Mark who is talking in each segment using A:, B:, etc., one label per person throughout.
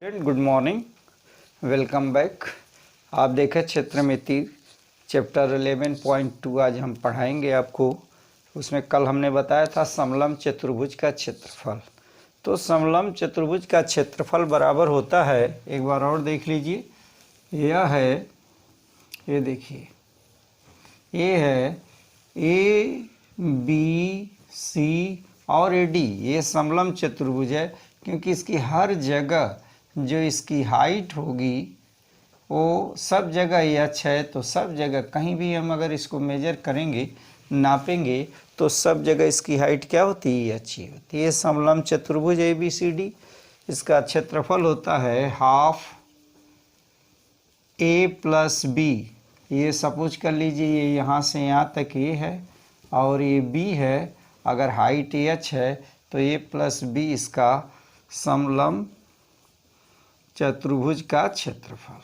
A: Good morning, welcome back. आप देखें क्षेत्र में तीर चैप्टर 11.2 आज हम पढ़ाएंगे आपको। उसमें कल हमने बताया था समलम चतुर्भुज का क्षेत्रफल। तो समलम चतुर्भुज का क्षेत्रफल बराबर होता है, एक बार और देख लीजिए, यह है, ये देखिए, ये है ए बी सी और ए डी। ये समलम चतुर्भुज है क्योंकि इसकी हर जगह जो इसकी हाइट होगी वो सब जगह एच है। तो सब जगह कहीं भी हम अगर इसको मेजर करेंगे, नापेंगे, तो सब जगह इसकी हाइट क्या होती है? एच ही होती है। ये समलम चतुर्भुज ए बी सी डी। इसका क्षेत्रफल होता है हाफ ए प्लस बी। ये सपोज कर लीजिए ये यहाँ से यहाँ तक ए है और ये बी है। अगर हाइट एच है तो ए प्लस बी इसका समलम चतुर्भुज का क्षेत्रफल,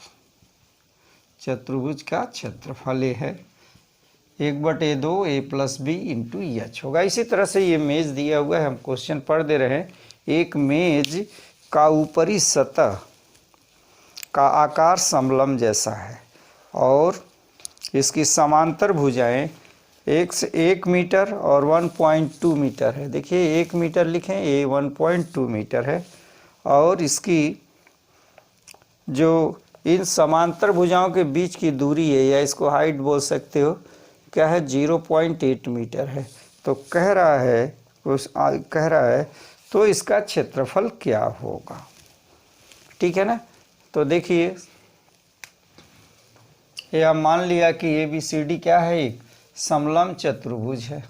A: चतुर्भुज का क्षेत्रफल ये है 1/2 ए प्लस बी इंटू एच होगा। इसी तरह से ये मेज दिया हुआ है, हम क्वेश्चन पढ़ दे रहे हैं। एक मेज का ऊपरी सतह का आकार समलम जैसा है और इसकी समांतर भुजाएं 1 मीटर और 1.2 मीटर है। देखिए 1 मीटर लिखें, ये 1.2 मीटर है और इसकी जो इन समांतर भुजाओं के बीच की दूरी है, या इसको हाइट बोल सकते हो, क्या है? 0.8 मीटर है। तो कह रहा है तो इसका क्षेत्रफल क्या होगा? ठीक है ना। तो देखिए, यह मान लिया कि ए बी सी डी क्या है? एक समलम चतुर्भुज है।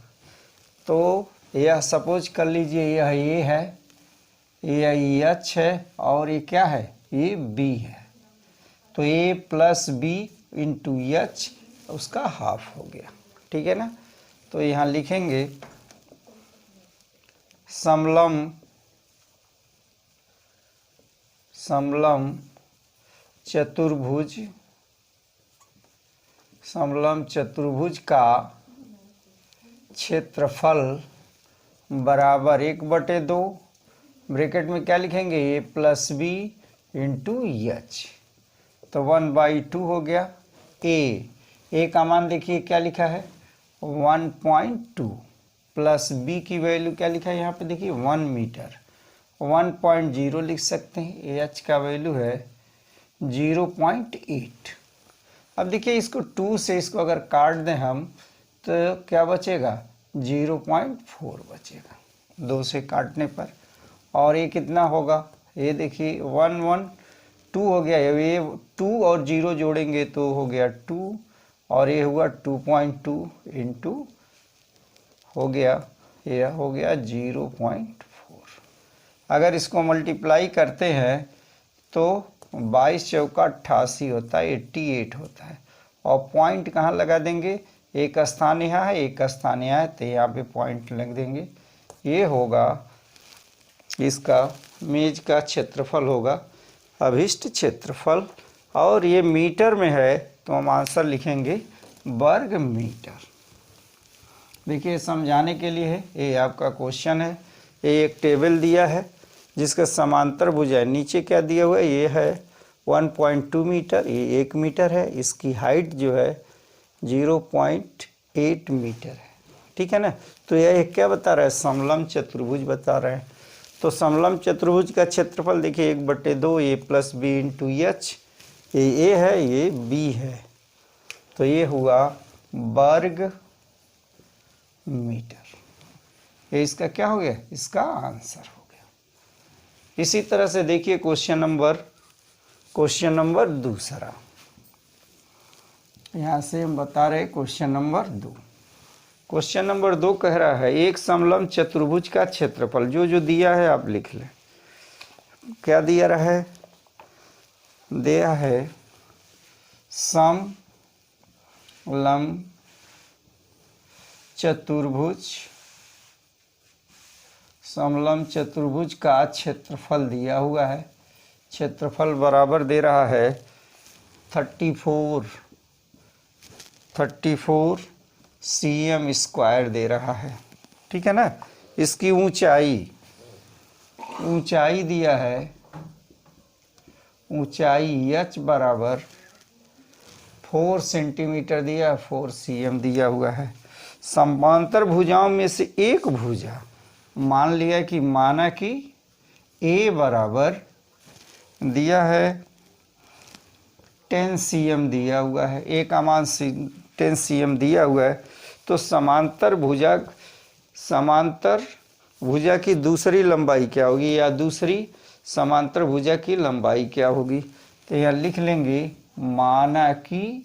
A: तो यह सपोज कर लीजिए यह ए है, यह एच है और ये क्या है? ये बी है। तो ए प्लस बी इंटू एच उसका हाफ हो गया। ठीक है ना। तो यहाँ लिखेंगे समलम चतुर्भुज, समलम चतुर्भुज का क्षेत्रफल बराबर 1/2, ब्रैकेट में क्या लिखेंगे? ए प्लस बी इंटू एच। तो 1/2 हो गया। ए का मान देखिए क्या लिखा है? 1.2 प्लस बी की वैल्यू क्या लिखा है यहाँ पे? देखिए 1 मीटर, 1.0 लिख सकते हैं। एच का वैल्यू है 0.8। अब देखिए इसको 2 से इसको अगर काट दें हम तो क्या बचेगा? 0.4 बचेगा 2 से काटने पर। और ये कितना होगा? ये देखिए 2 हो गया। ये 2 और 0 जोड़ेंगे तो हो गया 2 और ये हुआ 2.2 इंटू हो गया, यह हो गया 0.4। अगर इसको मल्टीप्लाई करते हैं तो 22 चौका 88 होता है, 88 होता है। और पॉइंट कहाँ लगा देंगे? एक स्थान यहाँ है, एक स्थान यहाँ है, तो यहाँ पे पॉइंट लग देंगे। ये होगा इसका मेज का क्षेत्रफल होगा, अभिष्ट क्षेत्रफल। और ये मीटर में है तो हम आंसर लिखेंगे वर्ग मीटर। देखिए समझाने के लिए है, ये आपका क्वेश्चन है। ये एक टेबल दिया है जिसका समांतर भुजाएं, नीचे क्या दिया हुआ है? ये है 1.2 मीटर, ये 1 मीटर है। इसकी हाइट जो है 0.8 मीटर है। ठीक है ना। तो यह क्या बता रहा है? समलम चतुर्भुज बता रहे हैं। तो समलम चतुर्भुज का क्षेत्रफल देखिए 1/2 ए प्लस बी इंटू एच। ये ए है, ये बी है, तो ये हुआ वर्ग मीटर। ये इसका क्या हो गया? इसका आंसर हो गया। इसी तरह से देखिए क्वेश्चन नंबर दूसरा, यहाँ से हम बता रहे क्वेश्चन नंबर 2। क्वेश्चन नंबर 2 कह रहा है एक समलम चतुर्भुज का क्षेत्रफल, जो दिया है आप लिख लें। क्या दिया रहा है? दिया है समलम चतुर्भुज का क्षेत्रफल दिया हुआ है। क्षेत्रफल बराबर दे रहा है 34 cm² दे रहा है। ठीक है ना। इसकी ऊंचाई दिया है ऊंचाई h बराबर 4 सेंटीमीटर दिया, 4 cm दिया हुआ है। समांतर भुजाओं में से एक भुजा मान लिया कि माना कि A बराबर दिया है 10 cm दिया हुआ है, A का मान 10 cm दिया हुआ है। तो समांतर भुजा की दूसरी लंबाई क्या होगी, या दूसरी समांतर भुजा की लंबाई क्या होगी। तो यहाँ लिख लेंगे माना कि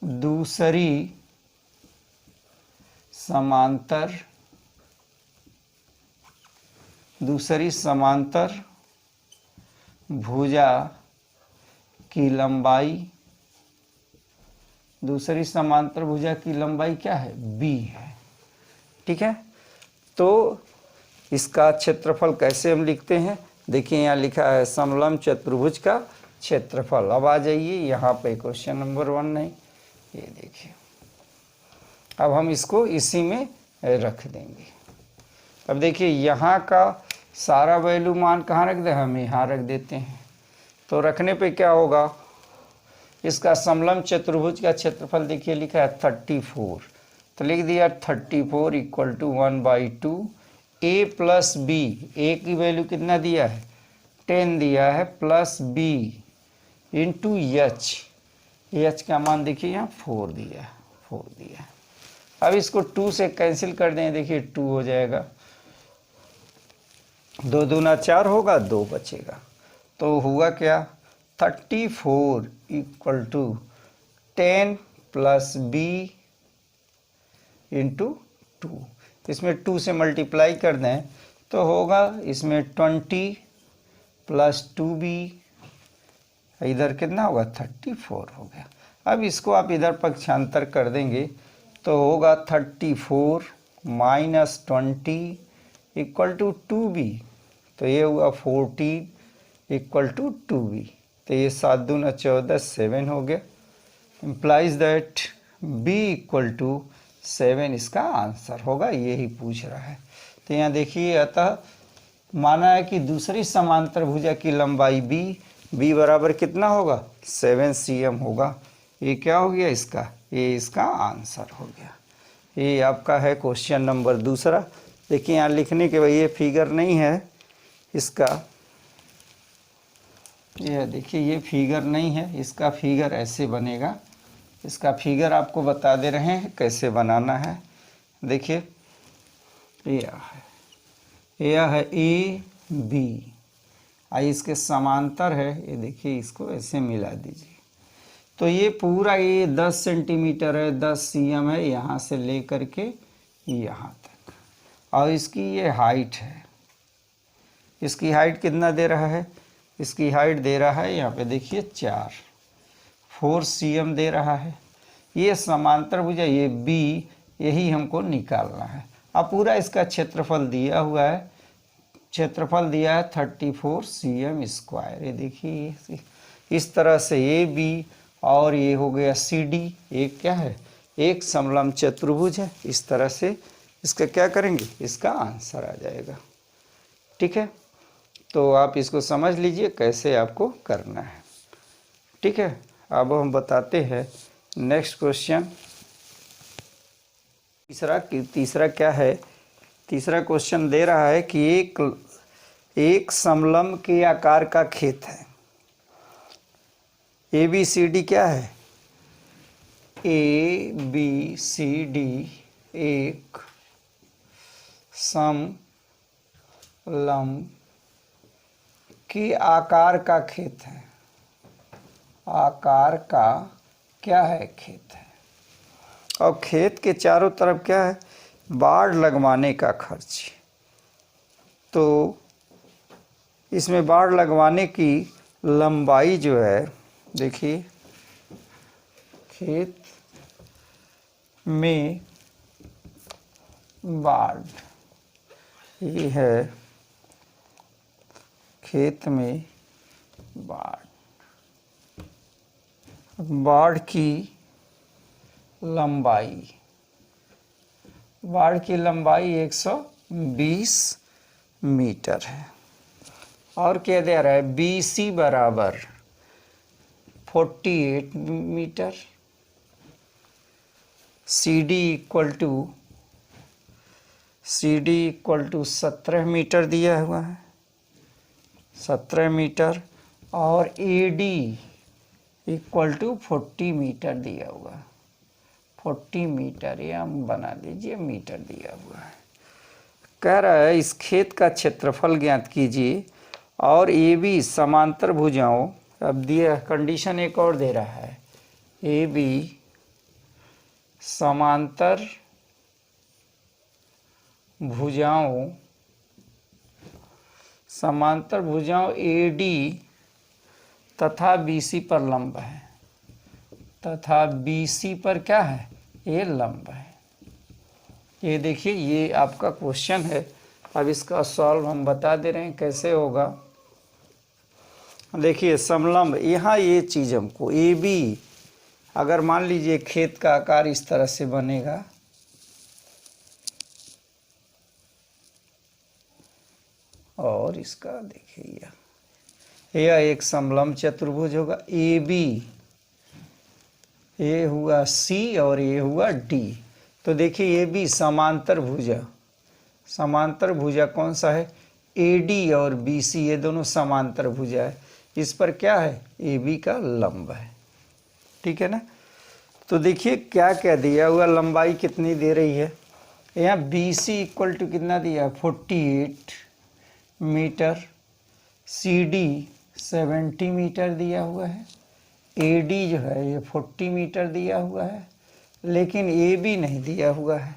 A: दूसरी समांतर भुजा की लंबाई क्या है, b है। ठीक है, तो इसका क्षेत्रफल कैसे हम लिखते हैं, देखिए यहाँ लिखा है समलंब चतुर्भुज का क्षेत्रफल। अब आ जाइए यहाँ पे क्वेश्चन नंबर 1 नहीं, ये देखिए, अब हम इसको इसी में रख देंगे। अब देखिए यहाँ का सारा वैल्यू मान कहाँ रख दें, हम यहाँ रख देते हैं। तो रखने पे क्या होगा, इसका समलंब चतुर्भुज का क्षेत्रफल देखिए लिखा है 34, तो लिख दिया 34 equal to 1/2 a plus b, a की वैल्यू कितना दिया है 10 दिया है, प्लस b इंटू h का मान देखिए यहाँ 4 दिया है। अब इसको 2 से कैंसिल कर दें, देखिए 2 हो जाएगा, 2 दूना 4 होगा, 2 बचेगा। तो हुआ क्या 34 equal to 10 plus b into 2, इसमें 2 से मल्टीप्लाई कर दें तो होगा इसमें 20 प्लस 2b, इधर कितना होगा 34 हो गया। अब इसको आप इधर पक्षांतर कर देंगे तो होगा 34 माइनस 20 इक्वल टू 2b, तो ये हुआ 14 इक्वल टू 2b, तो ये 7 दूना 14 7 हो गया, implies that b equal to 7 इसका आंसर होगा, यही पूछ रहा है। तो यहाँ देखिए अतः माना है कि दूसरी समांतर भुजा की लंबाई b बराबर कितना होगा 7 cm होगा। ये क्या हो गया इसका, ये इसका आंसर हो गया। ये आपका है क्वेश्चन नंबर 2। देखिए यहाँ लिखने के बाद ये फिगर नहीं है इसका, ये देखिए ये फिगर नहीं है, इसका फिगर ऐसे बनेगा। इसका फिगर आपको बता दे रहे हैं कैसे बनाना है। देखिए यह है ए बी, आई इसके समांतर है, ये देखिए इसको ऐसे मिला दीजिए। तो ये पूरा ये 10 सेंटीमीटर है, 10 cm है यहाँ से लेकर के यहाँ तक, और इसकी ये हाइट है। इसकी हाइट कितना दे रहा है, इसकी हाइट दे रहा है यहाँ पे देखिए 4 cm दे रहा है। ये समांतर भुजा ये b, यही हमको निकालना है। अब पूरा इसका क्षेत्रफल दिया हुआ है, क्षेत्रफल दिया है 34 cm स्क्वायर। ये देखिए इस तरह से ये b और ये हो गया CD, एक क्या है एक समलंब चतुर्भुज है। इस तरह से इसका क्या करेंगे, इसका आंसर आ जाएगा। ठीक है, तो आप इसको समझ लीजिए कैसे आपको करना है। ठीक है, अब हम बताते हैं नेक्स्ट क्वेश्चन। तीसरा क्या है, तीसरा क्वेश्चन दे रहा है कि एक समलंब के आकार का खेत है। ABCD क्या है, ABCD एक समलंब के आकार का खेत है। आकार का क्या है, खेत है। और खेत के चारों तरफ क्या है, बाड़ लगवाने का खर्च। तो इसमें बाड़ लगवाने की लंबाई जो है, देखिए खेत में बाड़, ये है खेत में बाड़, बाड़ की लंबाई 120 मीटर है। और क्या दे रहा है, BC बराबर 48 metre, CD equal to 17 metre दिया हुआ है, 17 मीटर, और AD इक्वल टू 40 मीटर दिया हुआ है, 40 मीटर, ये हम बना लीजिए मीटर दिया हुआ है। कह रहा है इस खेत का क्षेत्रफल ज्ञात कीजिए और AB समांतर भुजाओं, अब दिया कंडीशन एक और दे रहा है, AB समांतर भुजाओं AD तथा BC पर लंब है, तथा BC पर क्या है, ये लंब है। ये देखिए ये आपका क्वेश्चन है। अब इसका सॉल्व हम बता दे रहे हैं कैसे होगा। देखिए समलंब, यहाँ ये चीज़ हमको AB, अगर मान लीजिए खेत का आकार इस तरह से बनेगा, और इसका देखिए यह एक समलंब चतुर्भुज होगा। AB, ये हुआ C और ये हुआ D। तो देखिए AB समांतर भुजा कौन सा है, AD और BC, ये दोनों समांतर भुजा है। इस पर क्या है, AB का लंब है, ठीक है ना। तो देखिए क्या क्या दिया हुआ, लंबाई कितनी दे रही है, यहाँ BC इक्वल टू कितना दिया, 48 मीटर, CD 70 मीटर दिया हुआ है, AD जो है ये 40 मीटर दिया हुआ है, लेकिन AB नहीं दिया हुआ है।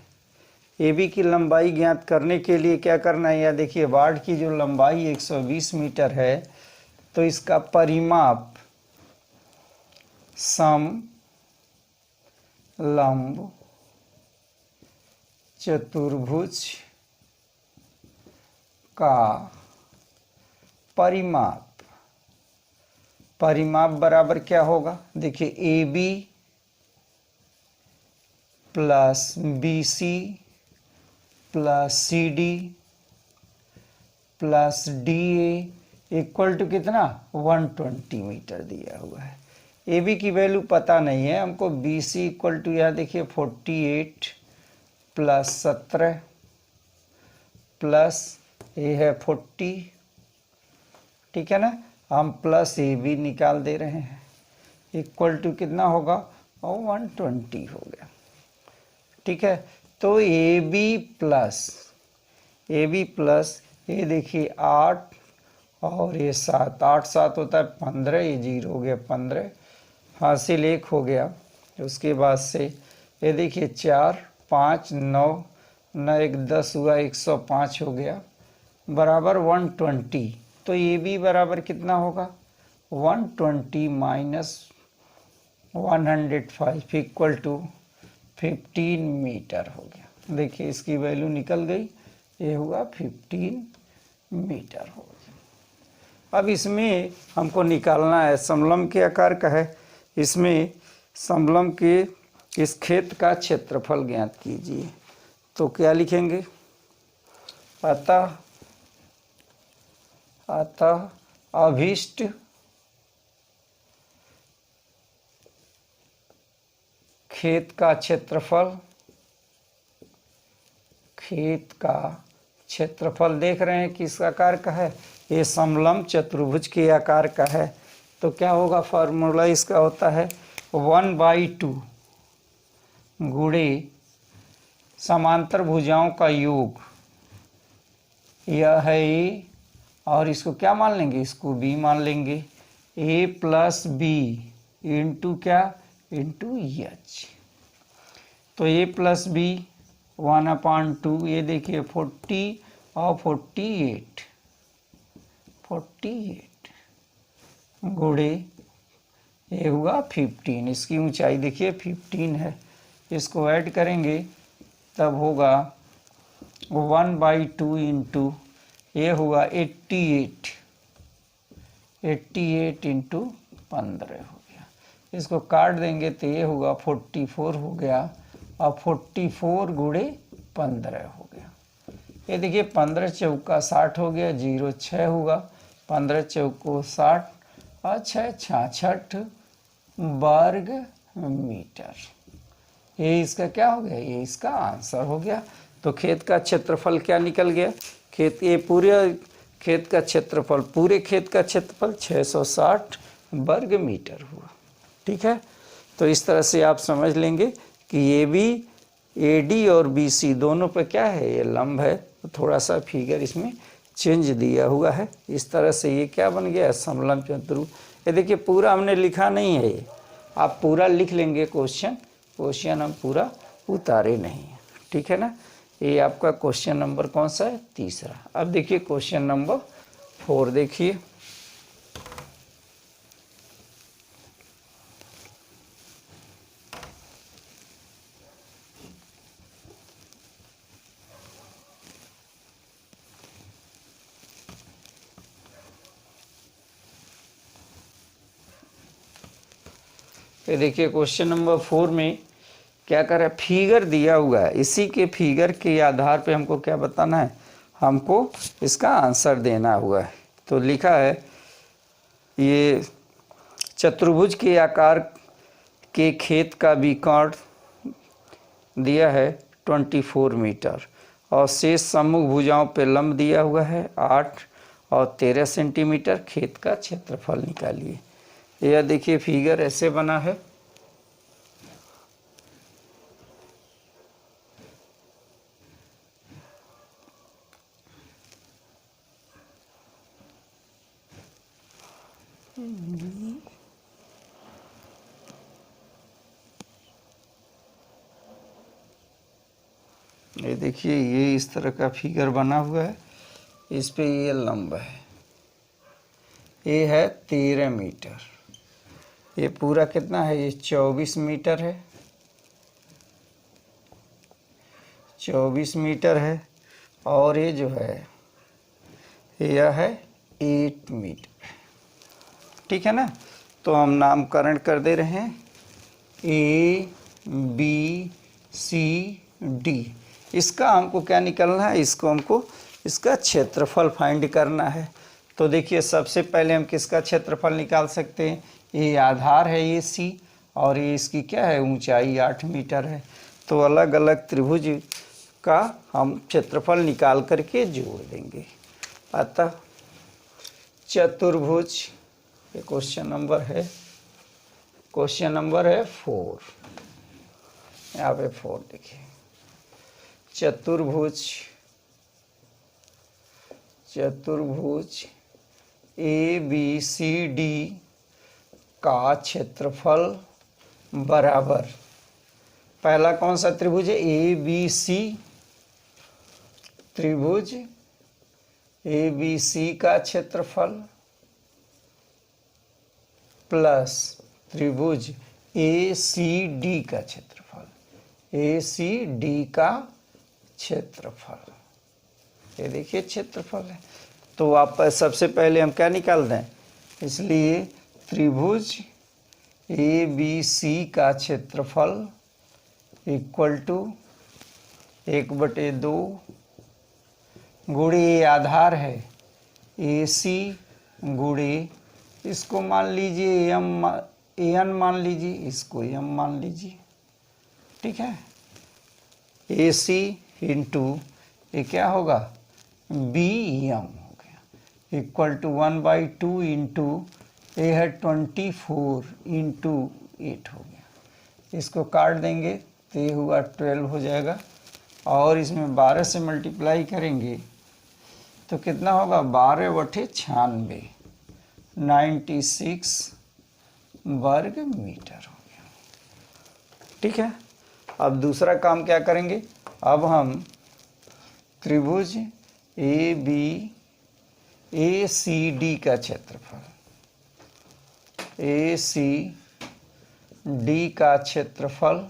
A: AB की लंबाई ज्ञात करने के लिए क्या करना है, या देखिए वार्ड की जो लंबाई 120 मीटर है, तो इसका परिमाप समलंब चतुर्भुज का परिमाप बराबर क्या होगा, देखिए AB plus BC plus CD plus DA equal to कितना, 120 मीटर दिया हुआ है। AB की वैल्यू पता नहीं है हमको। BC इक्वल टू यहाँ देखिए 48 प्लस 17 प्लस ये है 40, ठीक है ना, हम प्लस AB निकाल दे रहे हैं, इक्वल टू कितना होगा, और 120 हो गया, ठीक है। तो AB प्लस ये देखिए 8 और ये 7, 8 7 होता है 15, ये 0 हो गया 15, हासिल 1 हो गया। उसके बाद से ये देखिए 4 5 9 9 1 10 हुआ, 105 हो गया, बराबर 120। तो AB बराबर कितना होगा, 120 माइनस 105 इक्वल टू 15 मीटर हो गया। देखिए इसकी वैल्यू निकल गई, ये हुआ 15 मीटर हो गया। अब इसमें हमको निकालना है, समलंब के आकार का है, इसमें समलंब के इस खेत का क्षेत्रफल ज्ञात कीजिए। तो क्या लिखेंगे, अतः अभीष्ट खेत का क्षेत्रफल देख रहे हैं किस आकार का है, ये समलंब चतुर्भुज के आकार का है। तो क्या होगा, फार्मूला इसका होता है 1/2 गुणे समांतर भुजाओं का योग, यह है A, और इसको क्या मान लेंगे, इसको B मान लेंगे, A प्लस B इंटू क्या, इंटू H। तो A प्लस B 1/2, ये देखिए 40 और 48 गुणे ये हुआ 15, इसकी ऊंचाई देखिए 15 है, इसको ऐड करेंगे तब होगा 1/2 इंटू ये हुआ 88 इंटू 15 हो गया। इसको काट देंगे तो ये होगा 44 हो गया, और 44 गुणे 15 हो गया। ये देखिए 15 चौका 60 हो गया, 0 6 होगा, 15 चौको 60 और 6 66 वर्ग मीटर। ये इसका क्या हो गया, ये इसका आंसर हो गया। तो खेत का क्षेत्रफल क्या निकल गया, ये पूरे खेत का क्षेत्रफल, पूरे खेत का क्षेत्रफल 660 वर्ग मीटर हुआ। ठीक है, तो इस तरह से आप समझ लेंगे कि ये भी AD और BC दोनों पे क्या है, ये लंब है। तो थोड़ा सा फिगर इसमें चेंज दिया हुआ है। इस तरह से ये क्या बन गया, समलंब चतुर्भुज। ये देखिए पूरा हमने लिखा नहीं है, ये आप पूरा लिख लेंगे क्वेश्चन हम पूरा उतारे नहीं है। ठीक है ना, ये आपका क्वेश्चन नंबर कौन सा है, तीसरा। अब देखिए क्वेश्चन नंबर 4 देखिए। ये देखिए क्वेश्चन नंबर 4 में क्या कर रहा है, फिगर दिया हुआ है। इसी के फिगर के आधार पे हमको क्या बताना है, हमको इसका आंसर देना हुआ है। तो लिखा है ये चतुर्भुज के आकार के खेत का विकर्ण दिया है 24 मीटर और शेष सम्मुख भुजाओं पे लंब दिया हुआ है 8 और 13 सेंटीमीटर। खेत का क्षेत्रफल निकालिए। यह देखिए फिगर ऐसे बना है। ये देखिए ये इस तरह का फिगर बना हुआ है। इस पे ये लंब है, ये है 13 मीटर। ये पूरा कितना है, ये 24 मीटर है, 24 मीटर है। और ये जो है यह है 8 मीटर। ठीक है ना, तो हम नामकरण कर दे रहे हैं ABCD। इसका हमको क्या निकलना है, इसको हमको इसका क्षेत्रफल फाइंड करना है। तो देखिए सबसे पहले हम किसका क्षेत्रफल निकाल सकते हैं, ये आधार है ये C और ये इसकी क्या है, ऊंचाई 8 मीटर है। तो अलग अलग त्रिभुज का हम क्षेत्रफल निकाल करके जोड़ देंगे। अतः चतुर्भुज, ये क्वेश्चन नंबर है 4। यहाँ पे 4 देखिए। चतुर्भुज ABCD का क्षेत्रफल बराबर, पहला कौन सा त्रिभुज है, ABC त्रिभुज, ABC का क्षेत्रफल प्लस त्रिभुज ACD का क्षेत्रफल, ACD का क्षेत्रफल। ये देखिए क्षेत्रफल है। तो आप सबसे पहले हम क्या निकाल दें, इसलिए त्रिभुज ABC का क्षेत्रफल इक्वल टू 1/2 गुणे आधार है AC गुणे, इसको मान लीजिए AN मान लीजिए, इसको M मान लीजिए। ठीक है, AC इंटू ये क्या होगा BM हो गया इक्वल टू 1/2 इंटू ये है 24 इंटू 8 हो गया। इसको काट देंगे तो ये हुआ 12 हो जाएगा और इसमें 12 से मल्टीप्लाई करेंगे तो कितना होगा, 12/96 96 वर्ग मीटर हो गया। ठीक है, अब दूसरा काम क्या करेंगे, अब हम त्रिभुज ACD का क्षेत्रफल, ACD का क्षेत्रफल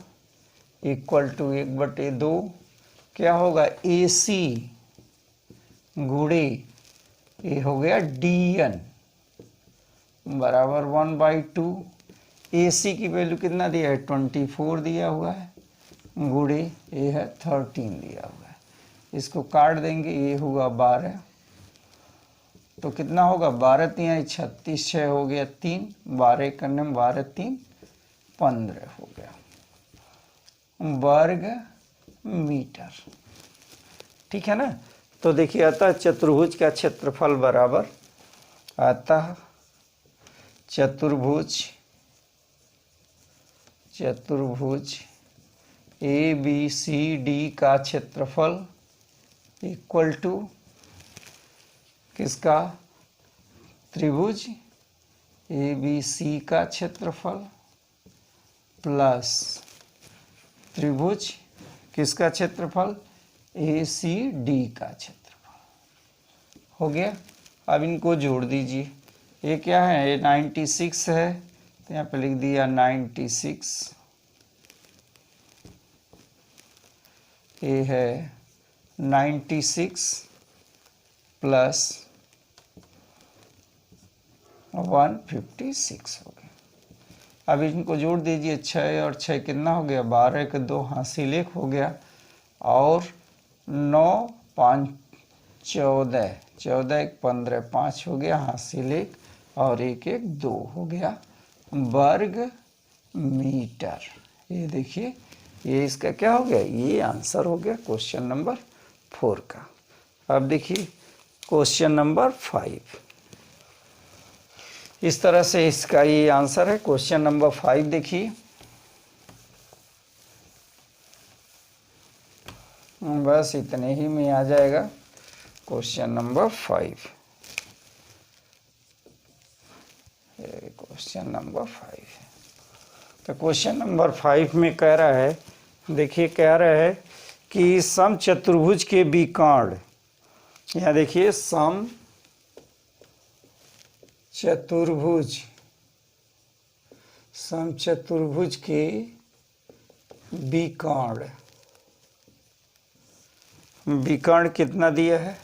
A: इक्वल टू 1/2 क्या होगा, AC गुणे ये हो गया DN बराबर 1/2। AC की वैल्यू कितना दिया है, 24 दिया हुआ है, गुणे ये है 13 दिया हुआ है। इसको काट देंगे, ये हुआ 12 तो कितना होगा 12 तिहाई 36, 6 हो गया 3, 12 करने में 12 3 15 हो गया वर्ग मीटर। ठीक है ना। तो देखिए अतः चतुर्भुज का क्षेत्रफल बराबर, अतः चतुर्भुज ए बी सी डी का क्षेत्रफल इक्वल टू किसका, त्रिभुज ए बी सी का क्षेत्रफल प्लस त्रिभुज किसका क्षेत्रफल, ए सी डी का क्षेत्रफल। हो गया। अब इनको जोड़ दीजिए। ये क्या है, ये 96 है, तो यहाँ पे लिख दिया 96, ये है 96 प्लस 156 हो गया। अब इनको जोड़ दीजिए, 6 और 6 कितना हो गया, 12 के 2 हासिल 1 हो गया, और 9 5 14, 14 1 15, 5 हो गया हासिल 1, और 1 1 2 हो गया वर्ग मीटर। ये देखिए, ये इसका क्या हो गया, ये आंसर हो गया क्वेश्चन नंबर 4 का। अब देखिए क्वेश्चन नंबर 5, इस तरह से इसका ये आंसर है। क्वेश्चन नंबर 5 देखिए, बस इतने ही में आ जाएगा क्वेश्चन नंबर 5। क्वेश्चन नंबर 5, तो क्वेश्चन नंबर 5 में कह रहा है, देखिए कह रहा है कि सम चतुर्भुज के विकर्ण, यहाँ देखिए सम चतुर्भुज के विकर्ण कितना दिया है,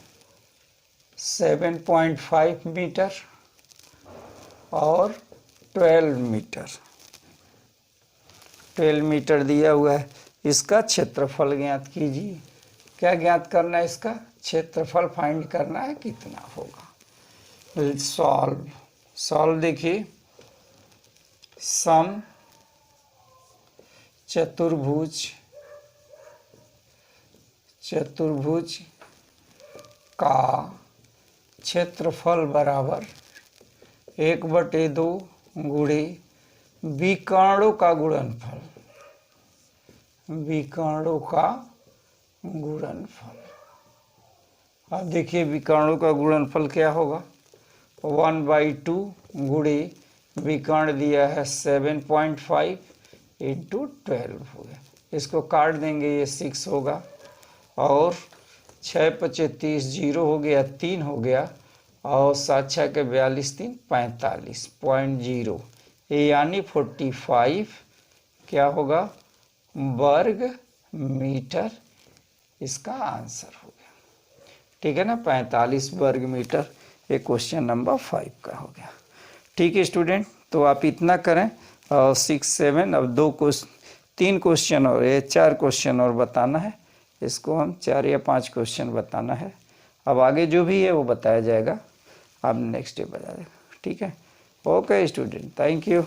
A: 7.5 मीटर और 12 मीटर दिया हुआ है। इसका क्षेत्रफल ज्ञात कीजिए। क्या ज्ञात करना है, इसका क्षेत्रफल फाइंड करना है, कितना होगा। सॉल्व देखिए, सम चतुर्भुज का क्षेत्रफल बराबर 1/2 गुणे विकर्णों का गुणनफल, अब देखिए विकर्णों का गुणनफल क्या होगा, 1/2 गुणे विकर्ण दिया है 7.5 इंटू 12 हो गया। इसको काट देंगे, ये 6 होगा, और 6 5 30, 0 हो गया 3 हो गया, और 7 6 के 42 3 45.0, यानी 45 क्या होगा वर्ग मीटर, इसका आंसर हो गया। ठीक है ना, 45 वर्ग मीटर। ये क्वेश्चन नंबर 5 का हो गया। ठीक है स्टूडेंट, तो आप इतना करें, और 6 7 अब 3 क्वेश्चन और ये 4 क्वेश्चन और बताना है। इसको हम 4 या 5 क्वेश्चन बताना है। अब आगे जो भी है वो बताया जाएगा, आप नेक्स्ट डे बता देगा। ठीक है, ओके स्टूडेंट, थैंक यू।